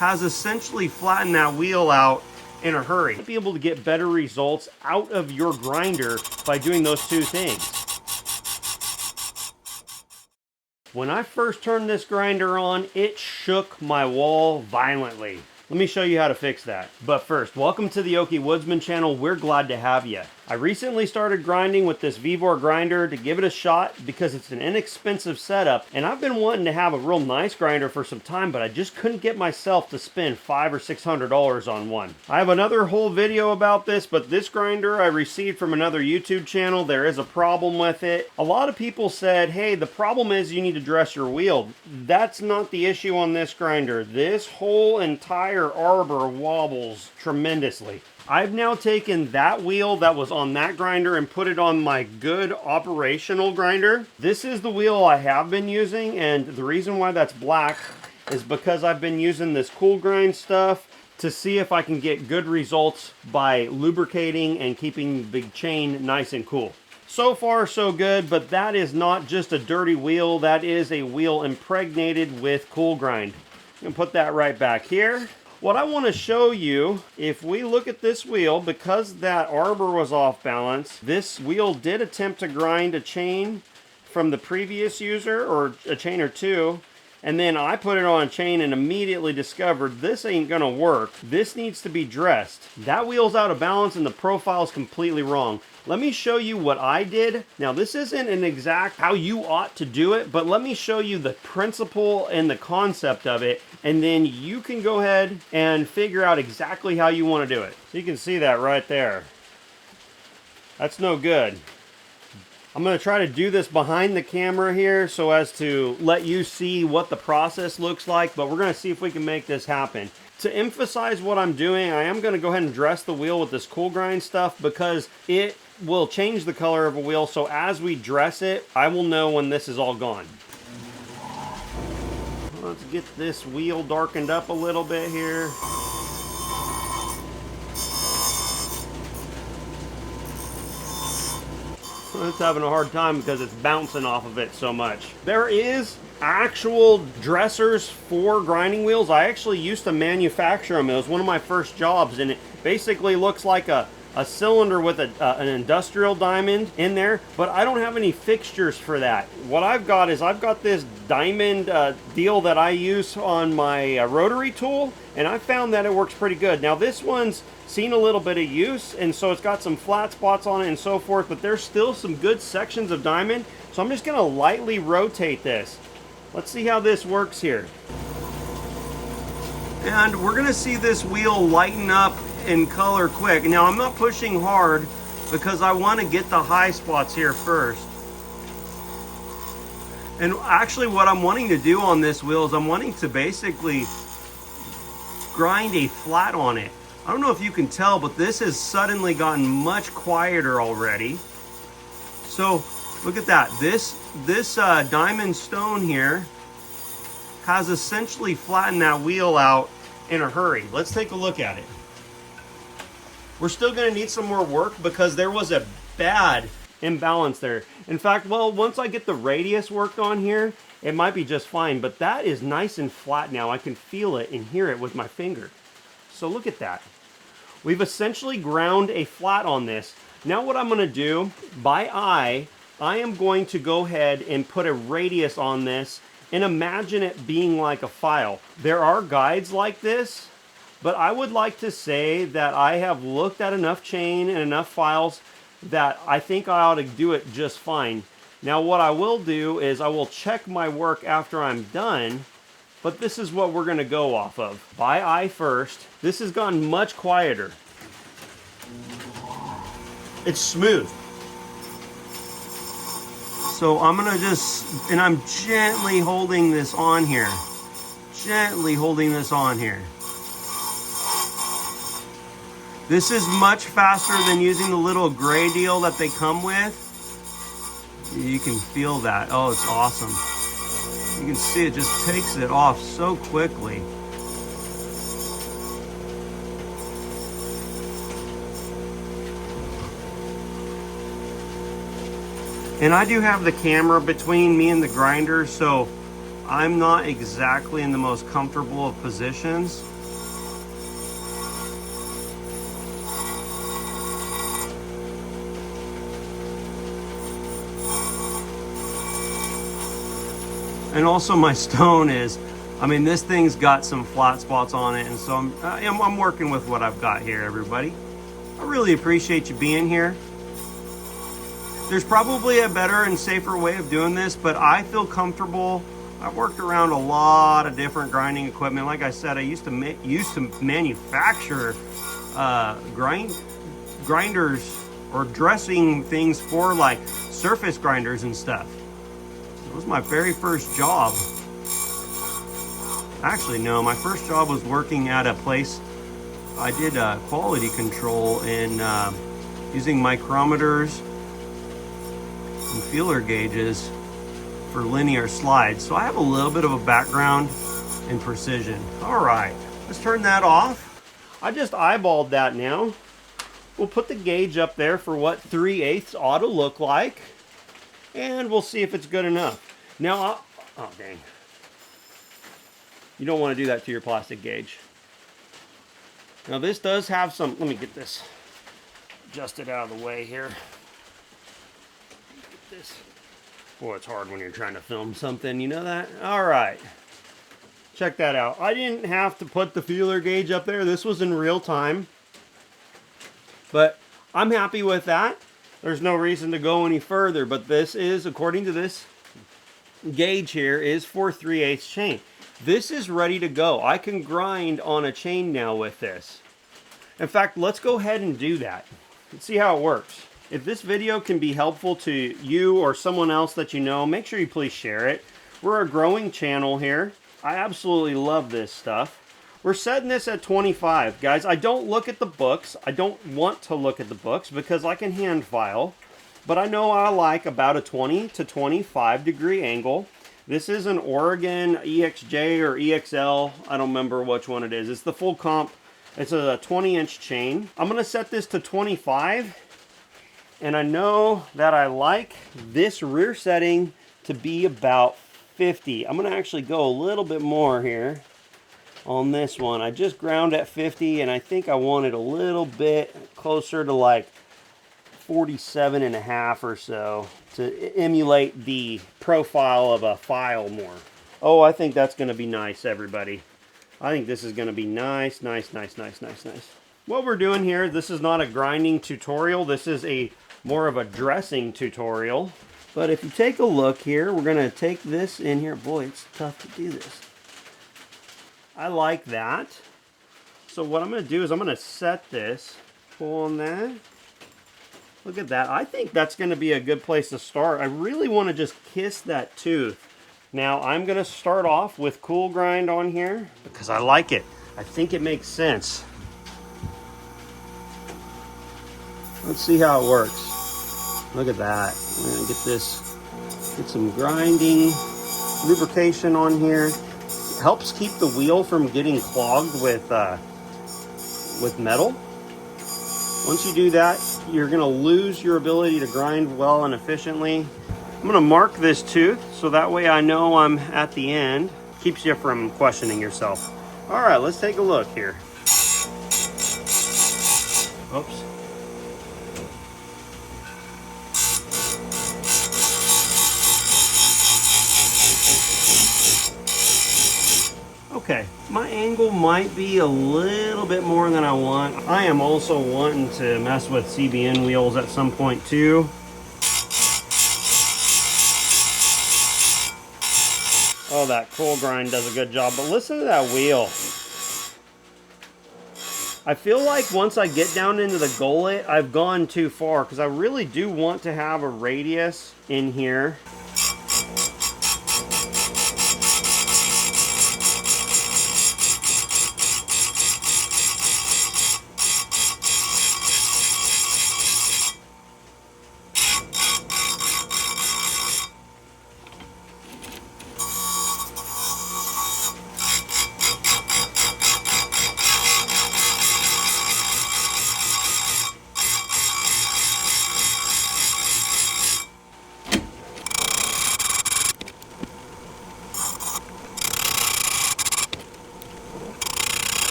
has essentially flattened that wheel out in a hurry. You'll be able to get better results out of your grinder by doing those two things. When I first turned this grinder on, it shook my wall violently. Let me show you how to fix that. But first, welcome to the Okie Woodsman channel. We're glad to have you. I recently started grinding with this Vevor grinder to give it a shot because it's an inexpensive setup, and I've been wanting to have a real nice grinder for some time, but I just couldn't get myself to spend $500 or $600 on one. I have another whole video about this, but this grinder I received from another YouTube channel. There is a problem with it. A lot of people said, hey, the problem is you need to dress your wheel. That's not the issue on this grinder. This whole entire arbor wobbles tremendously. I've now taken that wheel that was on that grinder and put it on my good operational grinder. This is the wheel I have been using, and the reason why that's black is because I've been using this cool grind stuff to see if I can get good results by lubricating and keeping the chain nice and cool. So far so good, but that is not just a dirty wheel, that is a wheel impregnated with cool grind. I'm gonna put that right back here. What I want to show you, if we look at this wheel, because that arbor was off balance, this wheel did attempt to grind a chain from the previous user, or a chain or two, and then I put it on a chain and immediately discovered this ain't gonna work. This needs to be dressed. That wheel's out of balance and the profile is completely wrong. Let me show you what I did. Now, this isn't an exact how you ought to do it, but let me show you the principle and the concept of it, and then you can go ahead and figure out exactly how you want to do it. So you can see that right there. That's no good. I'm going to try to do this behind the camera here so as to let you see what the process looks like, but we're going to see if we can make this happen. To emphasize what I'm doing, I am going to go ahead and dress the wheel with this cool grind stuff because it will change the color of a wheel, so as we dress it, I will know when this is all gone. Let's get this wheel darkened up a little bit here. It's having a hard time because it's bouncing off of it so much. There is actual dressers for grinding wheels. I actually used to manufacture them. It was one of my first jobs, and it basically looks like a cylinder with an industrial diamond in there, but I don't have any fixtures for that. What I've got is I've got this diamond deal that I use on my rotary tool, and I found that it works pretty good. Now this one's seen a little bit of use, and so it's got some flat spots on it and so forth, but there's still some good sections of diamond, so I'm just gonna lightly rotate this. Let's see how this works here. And we're gonna see this wheel lighten up in color quick. Now I'm not pushing hard because I want to get the high spots here first. And actually what I'm wanting to do on this wheel is I'm wanting to basically grind a flat on it. I don't know if you can tell, but this has suddenly gotten much quieter already. So look at that. This diamond stone here has essentially flattened that wheel out in a hurry. Let's take a look at it. We're still going to need some more work because there was a bad imbalance there. In fact, well, once I get the radius worked on here, it might be just fine, but that is nice and flat now. I can feel it and hear it with my finger. So look at that. We've essentially ground a flat on this. Now what I'm going to do, by eye, I am going to go ahead and put a radius on this and imagine it being like a file. There are guides like this, but I would like to say that I have looked at enough chain and enough files that I think I ought to do it just fine. Now what I will do is I will check my work after I'm done, but this is what we're gonna go off of. By eye first. This has gone much quieter. It's smooth. So I'm gonna just, and I'm gently holding this on here. Gently holding this on here. This is much faster than using the little gray deal that they come with. You can feel that. Oh, it's awesome. You can see it just takes it off so quickly. And I do have the camera between me and the grinder, so I'm not exactly in the most comfortable of positions. And also my stone is, I mean, this thing's got some flat spots on it, and so I'm working with what I've got here, everybody. I really appreciate you being here. There's probably a better and safer way of doing this, but I feel comfortable. I've worked around a lot of different grinding equipment. Like I said, I used to manufacture grinders or dressing things for like surface grinders and stuff. It was my very first job. Actually, no, my first job was working at a place. I did quality control and using micrometers and feeler gauges for linear slides. So I have a little bit of a background in precision. All right, let's turn that off. I just eyeballed that now. We'll put the gauge up there for what 3/8 ought to look like, and we'll see if it's good enough. Now, oh dang. You don't want to do that to your plastic gauge. Now this does have some, let me get this adjusted out of the way here. Get this. Boy, it's hard when you're trying to film something, you know that? All right. Check that out. I didn't have to put the feeler gauge up there. This was in real time. But I'm happy with that. There's no reason to go any further, but this is, according to this gauge here, is for 3/8 chain. This is ready to go. I can grind on a chain now with this. In fact, let's go ahead and do that. Let's see how it works. If this video can be helpful to you or someone else that you know, make sure you please share it. We're a growing channel here. I absolutely love this stuff. We're setting this at 25, guys. I don't look at the books. I don't want to look at the books because I can hand file, but I know I like about a 20 to 25 degree angle. This is an Oregon EXJ or EXL. I don't remember which one it is. It's the full comp. It's a 20-inch chain. I'm going to set this to 25. And I know that I like this rear setting to be about 50. I'm going to actually go a little bit more here on this one. I just ground at 50, and I think I want it a little bit closer to like 47.5 or so to emulate the profile of a file more. Oh, I think that's going to be nice, everybody. I think this is going to be nice, nice, nice, nice, nice, nice. What we're doing here, this is not a grinding tutorial. This is a more of a dressing tutorial. But if you take a look here, we're going to take this in here. Boy, it's tough to do this. I like that. So what I'm going to do is I'm going to set this, pull on that. Look at that. I think that's going to be a good place to start. I really want to just kiss that tooth. Now I'm going to start off with cool grind on here because I like it. I think it makes sense. Let's see how it works. Look at that. We're going to get some grinding, lubrication on here. It helps keep the wheel from getting clogged with metal. Once you do that, you're going to lose your ability to grind well and efficiently. I'm going to mark this tooth so that way I know I'm at the end. Keeps you from questioning yourself. All right, let's take a look here. Oops. Okay, my angle might be a little bit more than I want. I am also wanting to mess with CBN wheels at some point too. Oh, that cool grind does a good job, but listen to that wheel. I feel like once I get down into the gullet, I've gone too far because I really do want to have a radius in here.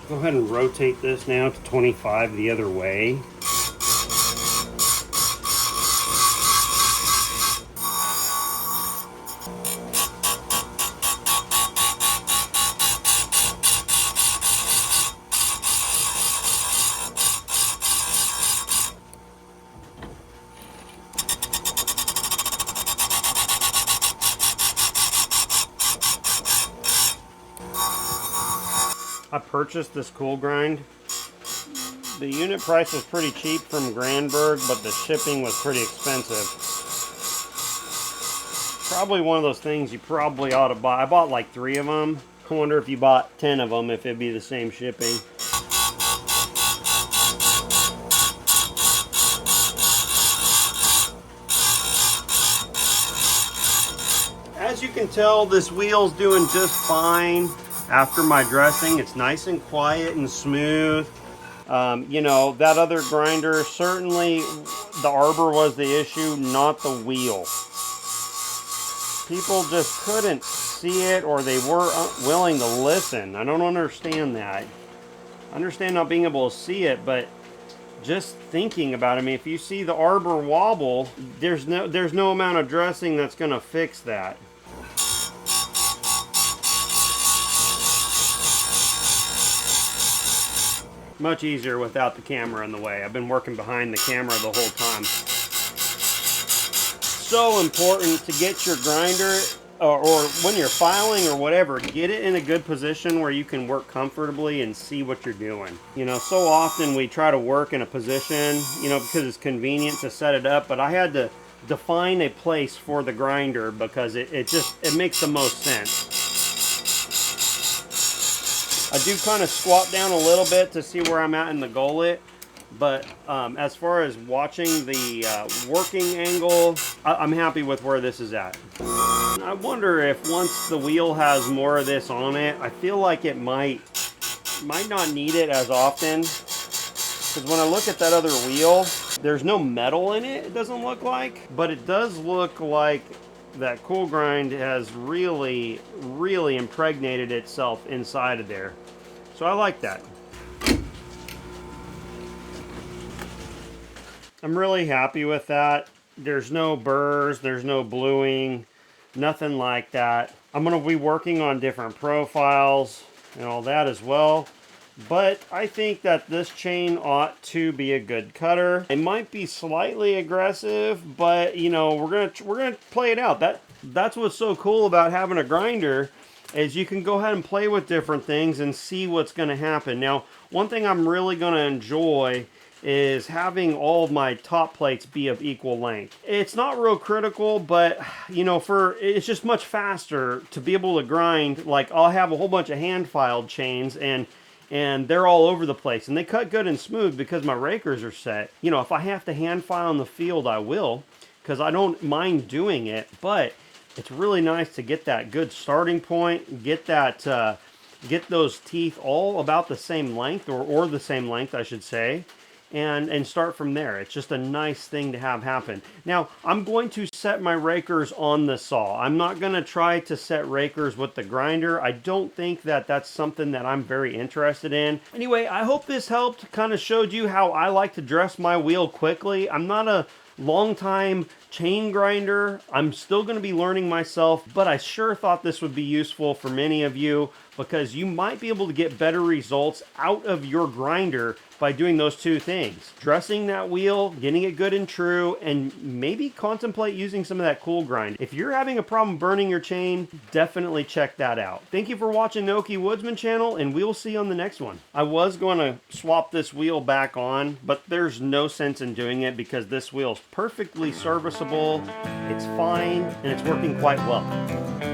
Go ahead and rotate this now to 25 the other way. I purchased this cool grind. The unit price was pretty cheap from Granberg, but the shipping was pretty expensive. Probably one of those things you probably ought to buy. I bought like 3 of them. I wonder if you bought 10 of them, if it'd be the same shipping. As you can tell, this wheel's doing just fine. After my dressing, it's nice and quiet and smooth. You know, that other grinder, certainly the arbor was the issue, not the wheel. People just couldn't see it, or they weren't willing to listen. I don't understand that. I understand not being able to see it, but just thinking about it, I mean, if you see the arbor wobble, there's no amount of dressing that's going to fix that. Much easier without the camera in the way. I've been working behind the camera the whole time. So important to get your grinder, or when you're filing or whatever, get it in a good position where you can work comfortably and see what you're doing. You know, so often we try to work in a position, you know, because it's convenient to set it up, but I had to define a place for the grinder because it makes the most sense. I do kind of squat down a little bit to see where I'm at in the gullet, but as far as watching the working angle, I'm happy with where this is at. I wonder if once the wheel has more of this on it, I feel like it might not need it as often, because when I look at that other wheel, there's no metal in it, it doesn't look like, but it does look like that cool grind has really impregnated itself inside of there. So I like that. I'm really happy with that. There's no burrs, there's no bluing, nothing like that. I'm going to be working on different profiles and all that as well. But I think that this chain ought to be a good cutter. It might be slightly aggressive, but you know, we're gonna play it out. That's what's so cool about having a grinder, is you can go ahead and play with different things and see what's gonna happen. Now, one thing I'm really gonna enjoy is having all of my top plates be of equal length. It's not real critical, but you know, it's just much faster to be able to grind. Like, I'll have a whole bunch of hand filed chains and they're all over the place, and they cut good and smooth because my rakers are set. You know, if I have to hand file in the field, I will, because I don't mind doing it, but it's really nice to get that good starting point, get those teeth all about the same length, or the same length, I should say, and start from there. It's just a nice thing to have happen. Now, I'm going to set my rakers on the saw. I'm not going to try to set rakers with the grinder. I don't think that that's something that I'm very interested in. Anyway, I hope this helped, kind of showed you how I like to dress my wheel quickly. I'm not a long time chain grinder. I'm still going to be learning myself, but I sure thought this would be useful for many of you, because you might be able to get better results out of your grinder by doing those two things. Dressing that wheel, getting it good and true, and maybe contemplate using some of that cool grind. If you're having a problem burning your chain, definitely check that out. Thank you for watching the Okie Woodsman channel, and we will see you on the next one. I was going to swap this wheel back on, but there's no sense in doing it because this wheel is perfectly serviceable, it's fine, and it's working quite well.